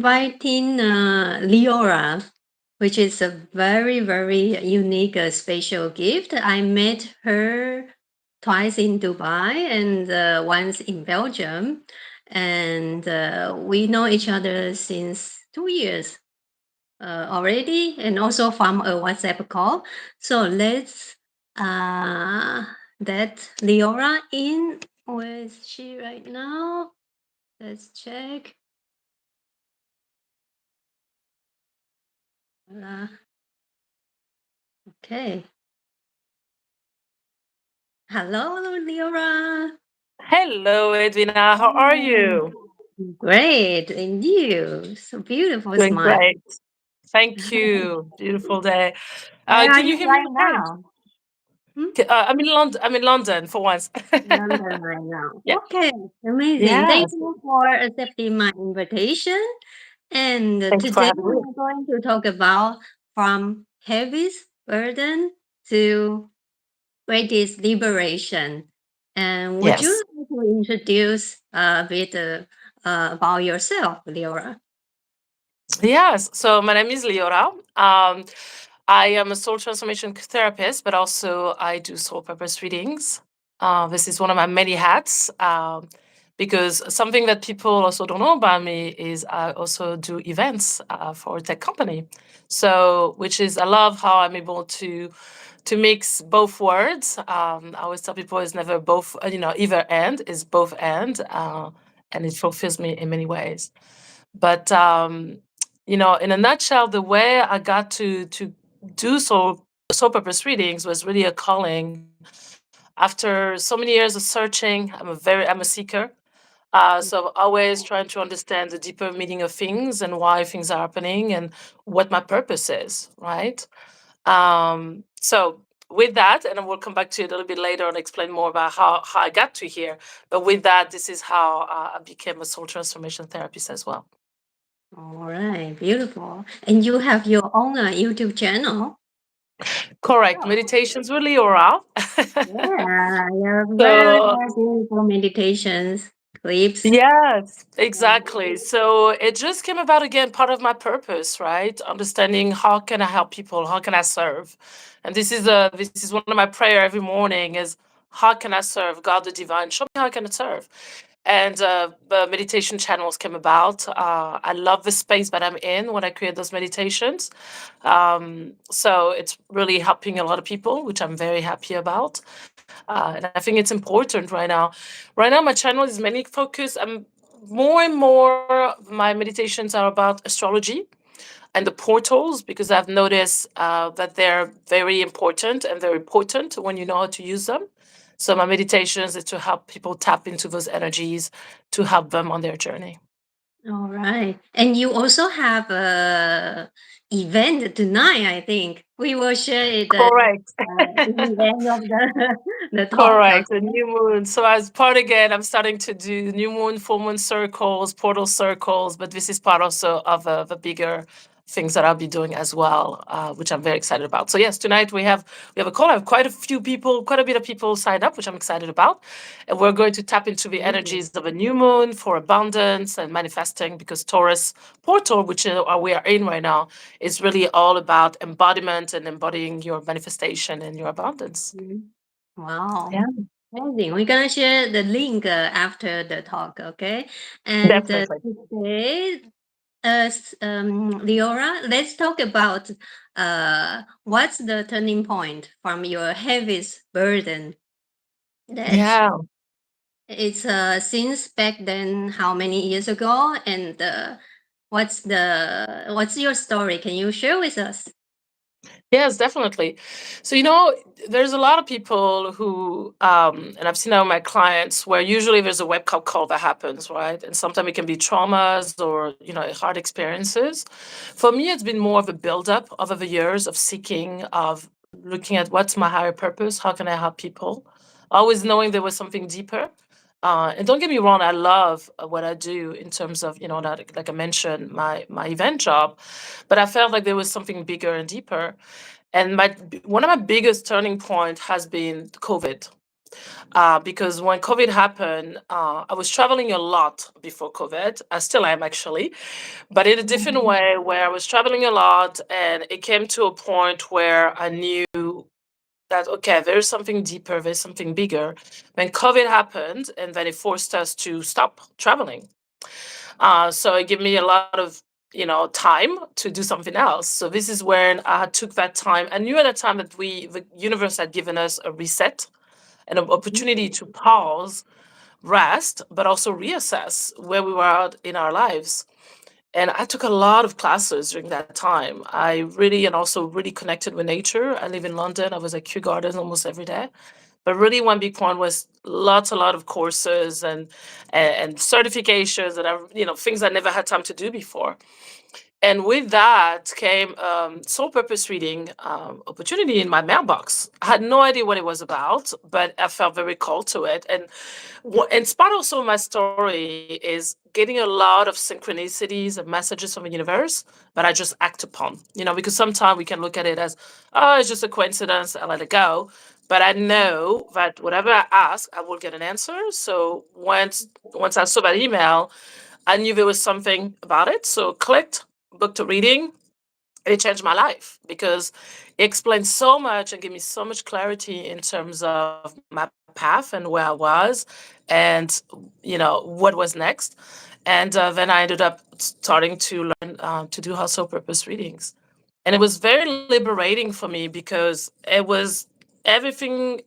inviting Liorah, which is a very, very unique, special gift. I met her twice in Dubai and once in Belgium. And we know each other since 2 years already, and also from a WhatsApp call. So let's let Liorah in. Where is she right now? Let's check. Okay. Hello, Liorah. Hello, Edwina. How are you? Great. And you? So beautiful Doing smile. great. Thank you. Beautiful day. Where are Can you you hear me right okay? now? Hmm? I'm in London. I'm in London for once. London right now. Yeah. Okay. Amazing. Thank Yes. you for accepting my invitation. And Thanks for today having me. we're going to talk about from heaviest burden to greatest liberation. And would you Yes. like to introduce a bit about yourself, Liora? Yes. So my name is Liorah. I am a soul transformation therapist, but also I do soul purpose readings. This is one of my many hats. Because something that people also don't know about me is I also do events for a tech company. So, which is I love how I'm able to mix both words. I always tell people it's never both, either and, it's both and it fulfills me in many ways. But in a nutshell, the way I got to do soul purpose readings was really a calling. After so many years of searching, I'm a seeker. So always trying to understand the deeper meaning of things and why things are happening and what my purpose is, right? So with that, and we'll come back to it a little bit later and explain more about how I got to here. But with that, this is how I became a soul transformation therapist as well. All right, beautiful. And you have your own YouTube channel. Correct. Oh, Meditations with Liorah. yeah, your very, So very beautiful meditations, clips. yes, Yeah. exactly. So it just came about again, part of my purpose, right? Understanding how can I help people, how can I serve, and this is one of my prayer every morning is how can I serve God the divine? Show me how I can serve, and the meditation channels came about. I love the space that I'm in when I create those meditations. So it's really helping a lot of people, which I'm very happy about. And I think it's important right now. Right now, my channel is mainly focused. More and more, my meditations are about astrology and the portals because I've noticed that they're very important and they're important when you know how to use them. So my meditations is to help people tap into those energies to help them on their journey. All right. And you also have a event tonight, I think. We will share it Correct. in the end of the, the talk. Correct. The Okay. new moon. So as part again, I'm starting to do new moon, full moon circles, portal circles, but this is part also of the bigger things that I'll be doing as well, which I'm very excited about. So yes, tonight we have a call. I have quite a few people, quite a bit of people signed up, which I'm excited about, and we're going to tap into the Amazing. energies of a new moon for abundance and manifesting because Taurus portal, which we are in right now, is really all about embodiment and embodying your manifestation and your abundance. Mhm. Wow. Yeah. Amazing. We're gonna share the link after the talk, okay? And Definitely. today, Leora, let's talk about what's the turning point from your heaviest burden that Yeah. it's since back then, how many years ago, and what's your story? Can you share with us? Yes, definitely. So, there's a lot of people who, and I've seen that with my clients, where usually there's a wake up call that happens, right? And sometimes it can be traumas or, hard experiences. For me, it's been more of a buildup over the years of seeking, of looking at what's my higher purpose, how can I help people, always knowing there was something deeper. And don't get me wrong, I love what I do in terms of, like I mentioned, my event job, but I felt like there was something bigger and deeper. And one of my biggest turning point has been COVID. because when COVID happened, I was traveling a lot before COVID. I still am actually, but in a different Mhm. way, where I was traveling a lot, and it came to a point where I knew that okay, there's something deeper, there's something bigger. When COVID happened, and then it forced us to stop traveling. So it gave me a lot of time to do something else. So this is when I took that time. I knew at that time that the universe had given us a reset, an opportunity to pause, rest, but also reassess where we were at in our lives. And I took a lot of classes during that time. I really, and also really connected with nature. I live in London. I was at Kew Gardens almost every day. But really, one big one was a lot of courses and certifications, and things I never had time to do before. And with that came soul purpose reading opportunity in my mailbox. I had no idea what it was about, but I felt very called to it. And part also of my story is getting a lot of synchronicities and messages from the universe, but I just act upon. Because sometimes we can look at it as, oh, it's just a coincidence. I let it go. But I know that whatever I ask, I will get an answer. So once I saw that email, I knew there was something about it. So clicked, booked a reading. It changed my life because it explained so much and gave me so much clarity in terms of my path and where I was and what was next. And then I ended up starting to learn to do household purpose readings. And it was very liberating for me because it was everything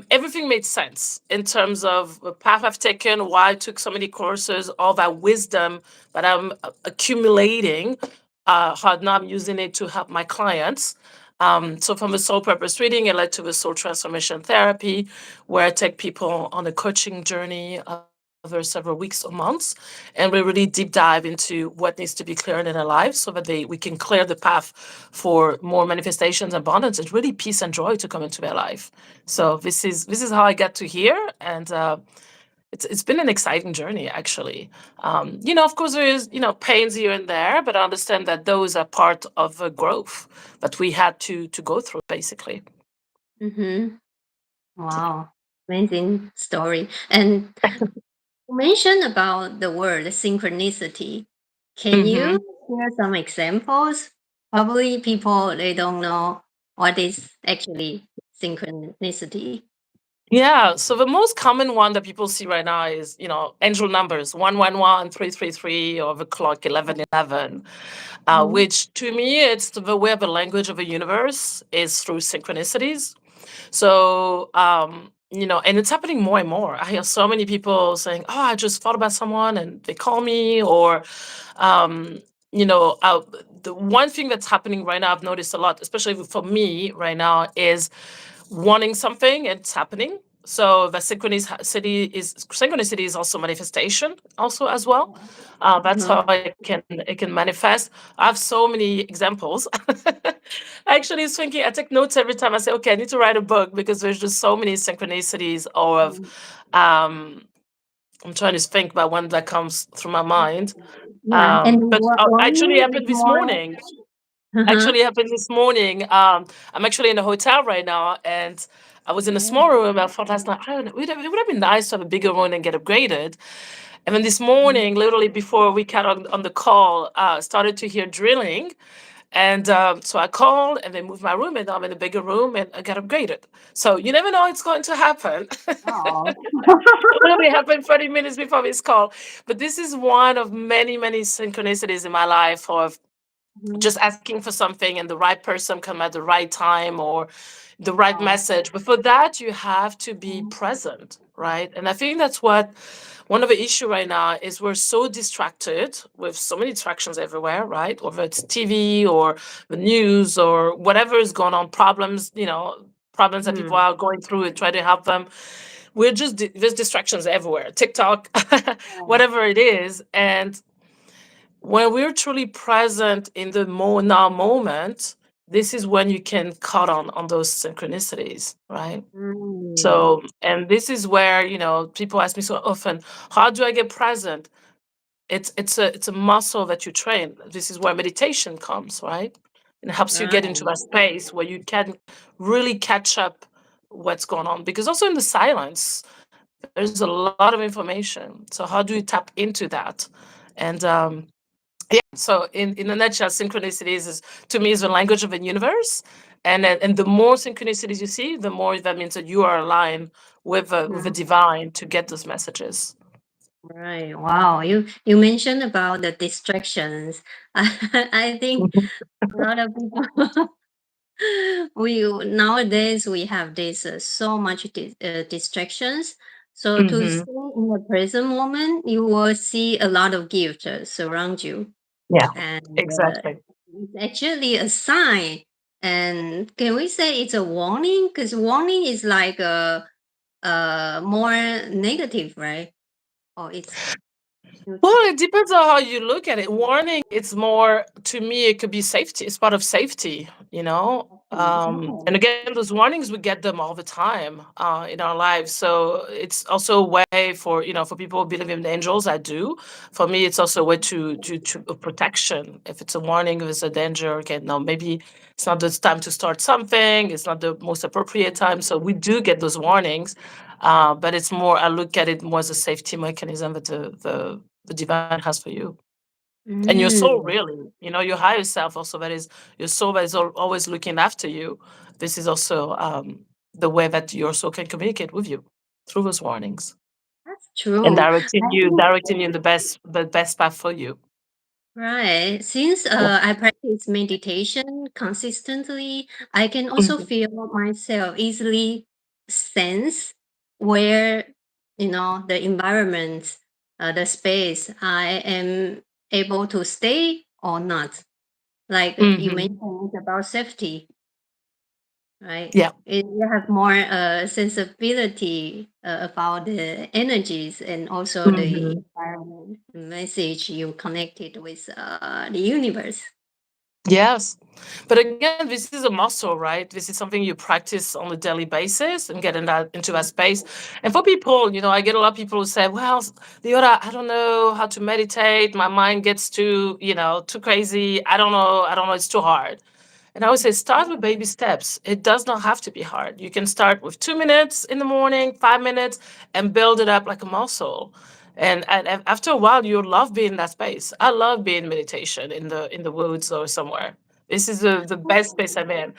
everything made sense in terms of the path I've taken, why I took so many courses, all that wisdom that I'm accumulating, how now I'm using it to help my clients. So from the soul purpose reading, it led to the soul transformation therapy, where I take people on a coaching journey over several weeks or months, and we really deep dive into what needs to be cleared in their lives so that we can clear the path for more manifestations and abundance. It's really peace and joy to come into their life. So this is how I got to here, and it's been an exciting journey actually. Of course there is pains here and there, but I understand that those are part of the growth that we had to go through basically. Mhm. Wow. Amazing story. And you mentioned about the word synchronicity. Can you Hmm. share some examples? Probably people they don't know what is actually synchronicity. Yeah, so the most common one that people see right now is, angel numbers 111, 333, or the clock 1111, Mhm. which to me, it's the way of the language of the universe is through synchronicities. So, and it's happening more and more. I hear so many people saying, "Oh, I just thought about someone," and they call me, or, um, you know, uh, the one thing that's happening right now, I've noticed a lot, especially for me right now, is wanting something, it's happening. So the synchronicity is also manifestation, also as well. That's how Mhm. it can manifest. I have so many examples. I actually was thinking, I take notes every time I say, okay, I need to write a book because there's just so many synchronicities of um I'm trying to think about one that comes through my mind. Yeah, and But actually one happened this before. morning. Uh-huh. Actually happened this morning. I'm actually in a hotel right now, and I was in a Mhm. small room. I thought last night, I don't know, it would have been nice to have a bigger room and get upgraded. And then this morning, literally before we got on the call, started to hear drilling. And so I called and they moved my room, and I'm in a bigger room and I got upgraded. So you never know it's going to happen. Oh. It literally happened 30 minutes before this call. But this is one of many, many synchronicities in my life of Mhm. just asking for something and the right person come at the right time or the right Oh. message. But for that, you have to be Mhm. present, right? And I think that's what one of the issue right now is we're so distracted with so many distractions everywhere, right? Whether it's TV or the news or whatever is going on, problems that people Mhm. are going through and try to help them. There's distractions everywhere, TikTok, Oh. whatever it is. And when we're truly present in the now moment, this is when you can cut on those synchronicities, right? Mm. So, and this is where people ask me so often, how do I get present? It's a muscle that you train. This is where meditation comes, right? It helps you get into Ah. that space where you can really catch up what's going on, because also in the silence there's a lot of information. So how do you tap into that? And so in a nutshell, synchronicities is, to me, is the language of the universe. And the more synchronicities you see, the more that means that you are aligned with the Mhm. divine to get those messages. Right. Wow. You mentioned about the distractions. I think Mhm. a lot of people we nowadays we have this so much distractions. So to Hmm. stay in the present moment, you will see a lot of gifts surround you, Yeah, and exactly. it's actually a sign. And can we say it's a warning? Because warning is like a more negative, right? Or it's Well, neutral. it depends on how you look at it. Warning, it's more, to me, it could be safety. It's part of safety, you know. And Oh. again, those warnings, we get them all the time in our lives. So it's also a way for, for people who believe in angels. I do. For me, it's also a way to of protection. If it's a warning, if it's a danger, okay, no, maybe it's not the time to start something. It's not the most appropriate time. So we do get those warnings, but it's more. I look at it more as a safety mechanism that the divine has for you. And your soul, Mm, really, your higher self also, that is your soul, that is always looking after you. This is also the way that your soul can communicate with you, through those warnings, that's and true. directing I you think directing you in the best path for you. right. Since Yeah. I practice meditation consistently, I can also Mhm. feel myself easily sense where, the environment, the space I am able to stay or not. Like you Mhm. mentioned, it's about safety, right? Yeah. You have more sensibility about the energies and also the Mhm. environment message you connected with the universe. Yes. But again, this is a muscle, right? This is something you practice on a daily basis and get into that space. And for people, I get a lot of people who say, well, Liorah, I don't know how to meditate. My mind gets too crazy. I don't know. It's too hard. And I would say start with baby steps. It does not have to be hard. You can start with 2 minutes in the morning, 5 minutes, and build it up like a muscle. And after a while, you'll love being in that space. I love being in meditation in the woods or somewhere. This is the best space I'm in,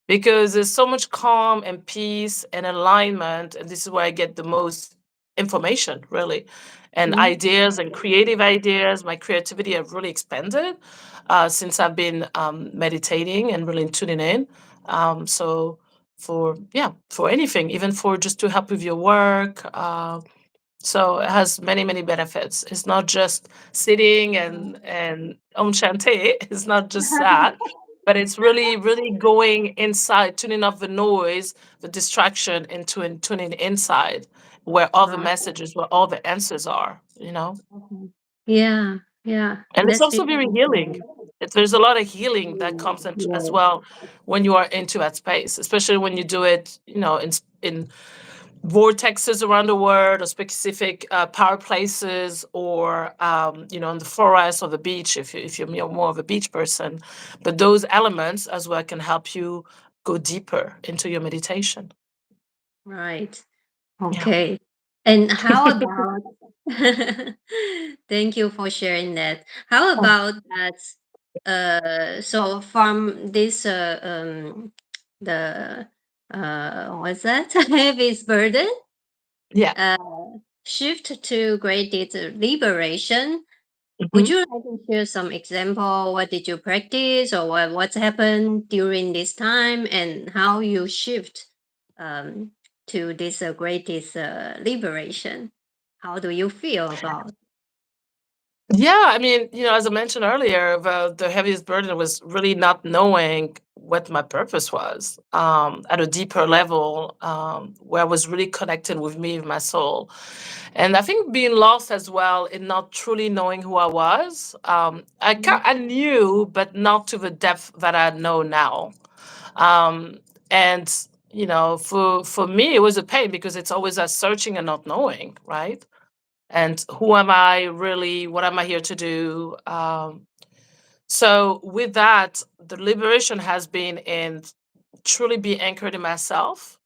because there's so much calm and peace and alignment, and this is where I get the most information, really, and Mhm. ideas and creative ideas. My creativity have really expanded since I've been meditating and really tuning in. So for anything, even for just to help with your work. So it has many, many benefits. It's not just sitting and om shanti. It's not just that, but it's really, really going inside, tuning off the noise, the distraction, and tuning inside, where all the Wow. messages, where all the answers are. Okay. Yeah, yeah, And it's that's also very healing. beautiful. There's a lot of healing that comes in as Yeah, well when you are into that space, especially when you do it, in vortexes around the world, or specific power places, or in the forest or the beach, if you're more of a beach person. But those elements as well can help you go deeper into your meditation. right. Yeah. Okay. And how about thank you for sharing that. How about that so from this the what's that? Heaviest burden Yeah. uh shift to greater liberation. Would Mhm. you like to share some example? What did you practice, or what's happened during this time, and how you shift um, to this greatest liberation? How do you feel about? Yeah, I mean, as I mentioned earlier, the heaviest burden was really not knowing what my purpose was, at a deeper level, where I was really connected with me, with my soul. And I think being lost as well in not truly knowing who I was. I knew, but not to the depth that I know now. Um, and for me, it was a pain, because it's always a searching and not knowing, right? And who am I really? What am I here to do? So with that, the liberation has been in truly be anchored in myself,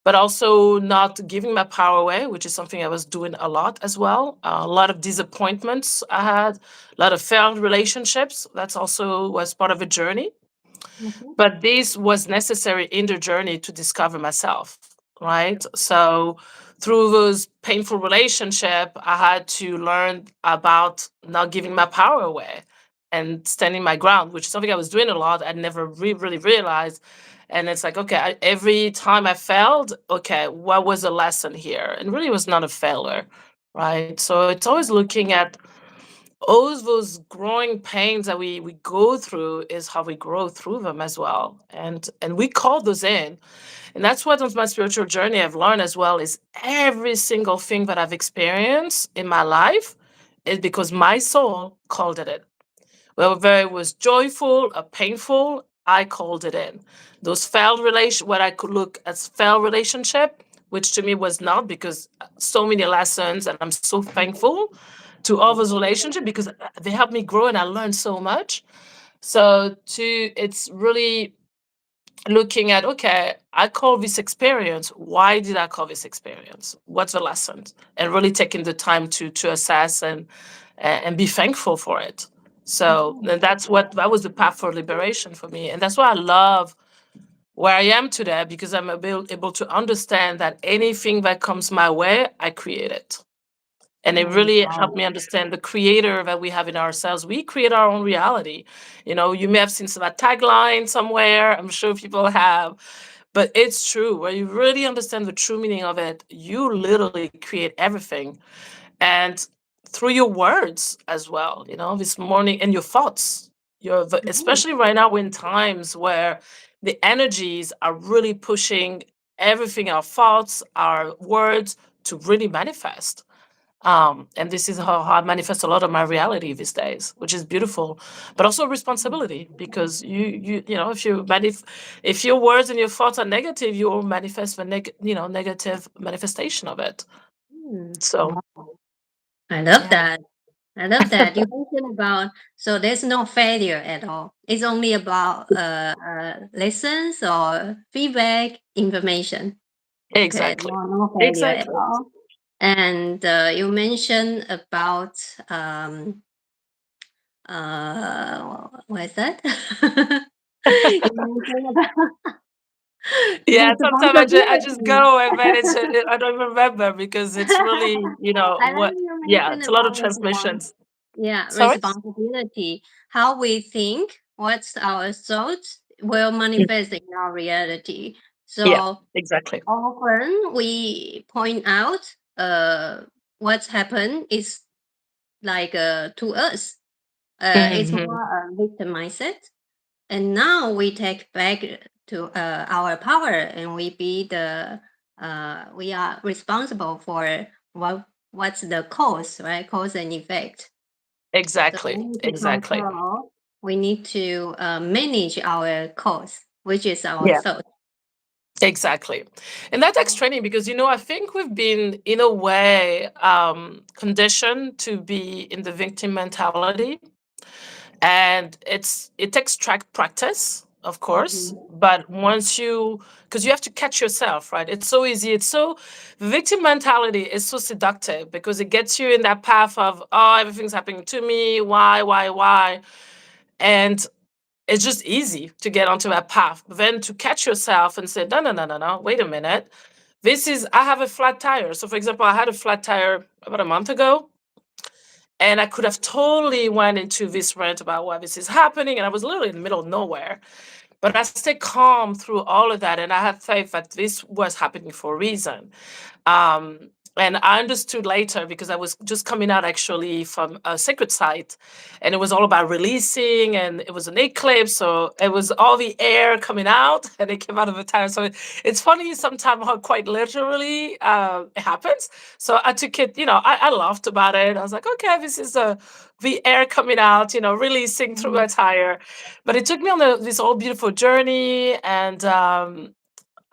but also not giving my power away, which is something I was doing a lot as well. A lot of disappointments I had, a lot of failed relationships. That's also was part of a journey. Mhm. But this was necessary in the journey to discover myself, right? So through those painful relationship, I had to learn about not giving my power away and standing my ground, which is something I was doing a lot. I never really realized. And it's like, okay, every time I failed, okay, what was the lesson here? And really, it was not a failure, right? So it's always looking at all those growing pains that we go through is how we grow through them as well, and we call those in. And that's what on my spiritual journey I've learned as well is every single thing that I've experienced in my life is because my soul called it in. Whether it was joyful or painful, I called it in. Those failed relation, what I could look as failed relationship, which to me was not, because so many lessons, and I'm so thankful to all those relationships because they helped me grow and I learned so much. So it's really looking at, okay, I call this experience, why did I call this experience, what's the lesson, and really taking the time to assess and be thankful for it. So Mhm. and that was the path for liberation for me, and that's why I love where I am today, because I'm able to understand that anything that comes my way, I create it. And it Oh, really helped wow. me understand the creator that we have in ourselves. We create our own reality. You know, you may have seen some tagline somewhere. I'm sure people have, but it's true. Where you really understand the true meaning of it, you literally create everything. And through your words as well, you know, this morning, and your thoughts. Mhm. Especially right now, we're in times where the energies are really pushing everything, our thoughts, our words, to really manifest. And this is how I manifest a lot of my reality these days, which is beautiful, but also responsibility, because you know, if your words and your thoughts are negative, you will manifest the negative manifestation of it. Mm. So Wow. I love yeah, that. I love that. You mentioned about, so there's no failure at all. It's only about lessons or feedback, information. Okay, exactly, no failure at exactly. all. And you mentioned about what is that? You mentioned about Yeah, sometimes I just responsibility. go and then I don't even remember, because it's really, I love what. you Yeah, mentioned it's a lot of about transmissions. Sorry. responsibility. How we think, what's our thoughts will Mm. manifest in our reality. Yeah, So exactly. often we point out what's happened is like to us. It's Hmm. more a victim mindset. And now we take back to our power, and we be the we are responsible for what's the cause, right? Cause and effect. So Exactly, we need to exactly. control. We need to manage our cause, which is our Yeah, thought. exactly. And that takes training, because I think we've been in a way conditioned to be in the victim mentality, and it takes practice, of course. Mhm. But once because you have to catch yourself, right? It's so easy. The victim mentality is so seductive, because it gets you in that path of, oh, everything's happening to me. Why? And it's just easy to get onto that path. But then to catch yourself and say, no, no, no, no, no, wait a minute. I have a flat tire. So, for example, I had a flat tire about a month ago, and I could have totally went into this rant about why this is happening. And I was literally in the middle of nowhere. But I stayed calm through all of that. And I had faith that this was happening for a reason. Um, and I understood later, because I was just coming out actually from a sacred site, and it was all about releasing, and it was an eclipse, so it was all the air coming out, and it came out of the tire. So it's funny sometimes how quite literally it happens. So I took it, I laughed about it. I was like, okay, this is the air coming out, releasing through a Mhm. tire. But it took me on this whole beautiful journey, and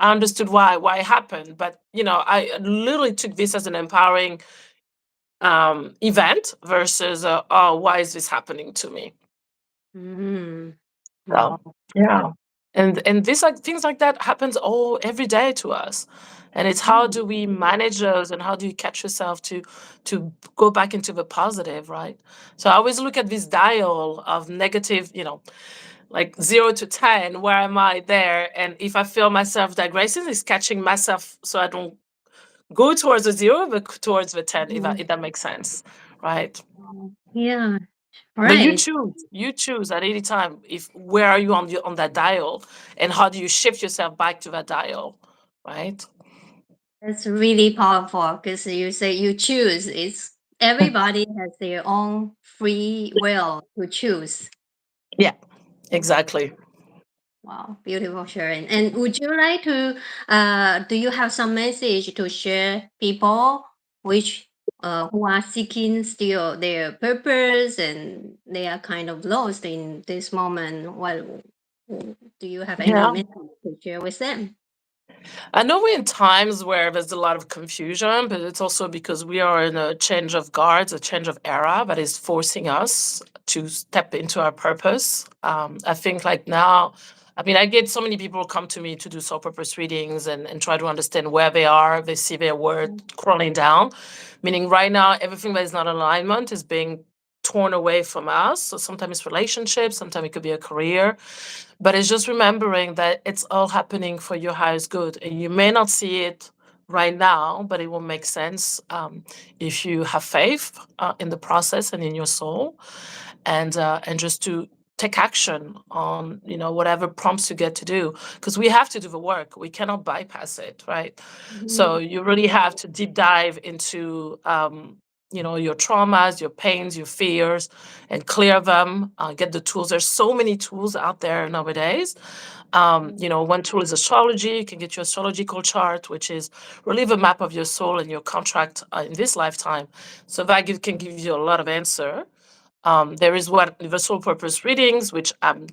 I understood why it happened. But I literally took this as an empowering event versus oh, why is this happening to me? Mhm. So Wow. yeah. And this like things like that happens all every day to us, and it's how Mm. do we manage those, and how do you catch yourself to go back into the positive, right? So I always look at this dial of negative, like 0 to 10. Where am I there? And if I feel myself digressing, it's catching myself so I don't go towards the 0 but towards the 10, if Mhm. that makes sense, right? Yeah, But you right. choose. You choose at any time if where are you on that dial, and how do you shift yourself back to that dial, right? That's really powerful because you say you choose. It's everybody has their own free will to choose. Yeah, exactly. Wow, beautiful sharing. And would you like to, do you have some message to share people which who are seeking still their purpose and they are kind of lost in this moment? Well, do you have any Yeah. message to share with them? I know we're in times where there's a lot of confusion, but it's also because we are in a change of guards, a change of era that is forcing us to step into our purpose. I think like now, I mean, I get so many people come to me to do soul purpose readings and try to understand where they are. They see their word crawling down, meaning right now, everything that is not alignment is being torn away from us. So sometimes it's relationships, sometimes it could be a career, but it's just remembering that it's all happening for your highest good. And you may not see it right now, but it will make sense if you have faith in the process and in your soul, and just to take action on whatever prompts you get to do, because we have to do the work. We cannot bypass it, right? So Mhm. you really have to deep dive into your traumas, your pains, your fears, and clear them. Get the tools. There's so many tools out there nowadays. One tool is astrology. You can get your astrological chart, which is really the map of your soul and your contract in this lifetime. So that can give you a lot of answer. There is what the soul purpose readings, which I'm,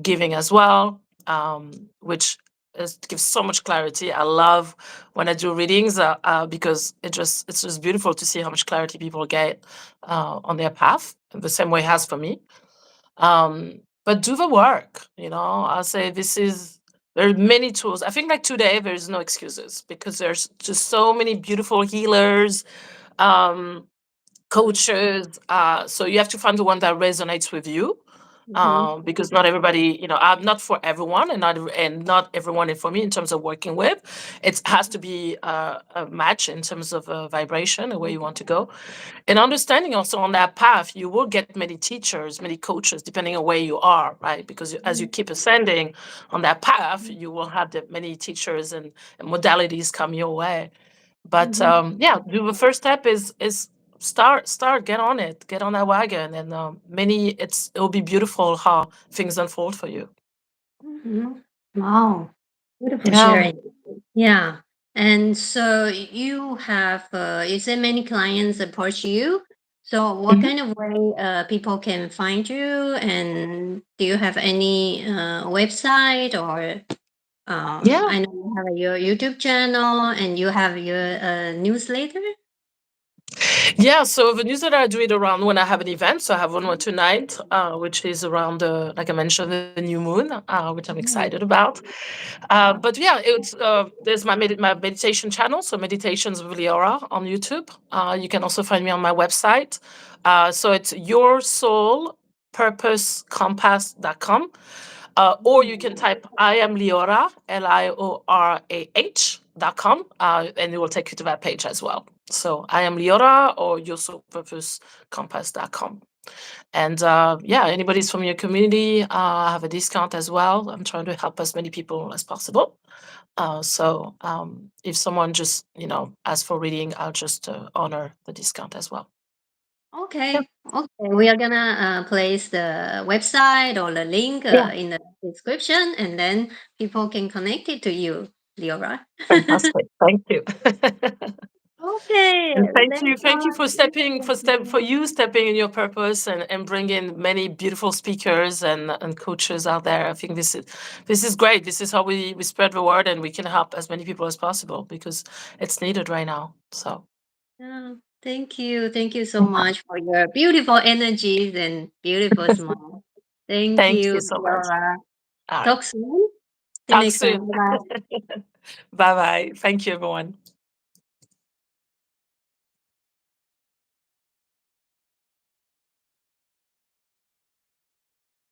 giving as well, which gives so much clarity. I love when I do readings because it's just beautiful to see how much clarity people get on their path, the same way it has for me. But do the work. I'll say there are many tools. I think like today there's no excuses because there's just so many beautiful healers. Um, Coaches. So you have to find the one that resonates with you, Mhm. because not everybody, I'm not for everyone, and not everyone is for me in terms of working with. It has to be a match in terms of vibration, the way you want to go, and understanding also on that path. You will get many teachers, many coaches, depending on where you are, right? Because as you keep ascending on that path, you will have many teachers and modalities come your way. But Mhm. yeah, the first step is start, get on it, get on that wagon, and it'll be beautiful how things unfold for you. Mhm. Wow, beautiful Yeah. sharing. Yeah. And so you have, you said many clients approach you. So what Mhm. kind of way people can find you? And do you have any website or Yeah. I know you have your YouTube channel and you have your newsletter? Yeah, so the newsletter I do it around when I have an event. So I have one tonight, which is around like I mentioned, the new moon, which I'm Mhm. excited about. But yeah, there's my meditation channel, so Meditations with Liorah on YouTube. You can also find me on my website. So it's yoursoulpurposecompass.com. Or you can type I am Liorah, Liorah.com, and it will take you to that page as well. So I am Liorah or yoursoulpurposecompass.com. And yeah, anybody's from your community, have a discount as well. I'm trying to help as many people as possible. So if someone just, asks for reading, I'll just honor the discount as well. Okay. Okay. We are gonna place the website or the link Yeah, in the description, and then people can connect it to you, Leora. fantastic. Thank you. Okay. And Thanks a thank you for stepping in your purpose and bringing many beautiful speakers and coaches out there. I think this is great. This is how we spread the word, and we can help as many people as possible because it's needed right now. So Yeah, thank you. Thank you so much for your beautiful energies and beautiful smile. Thank thank you, you so much. Leora. All right. Talk soon. See you Talk next time. soon. Bye bye. Bye bye. Thank you, everyone.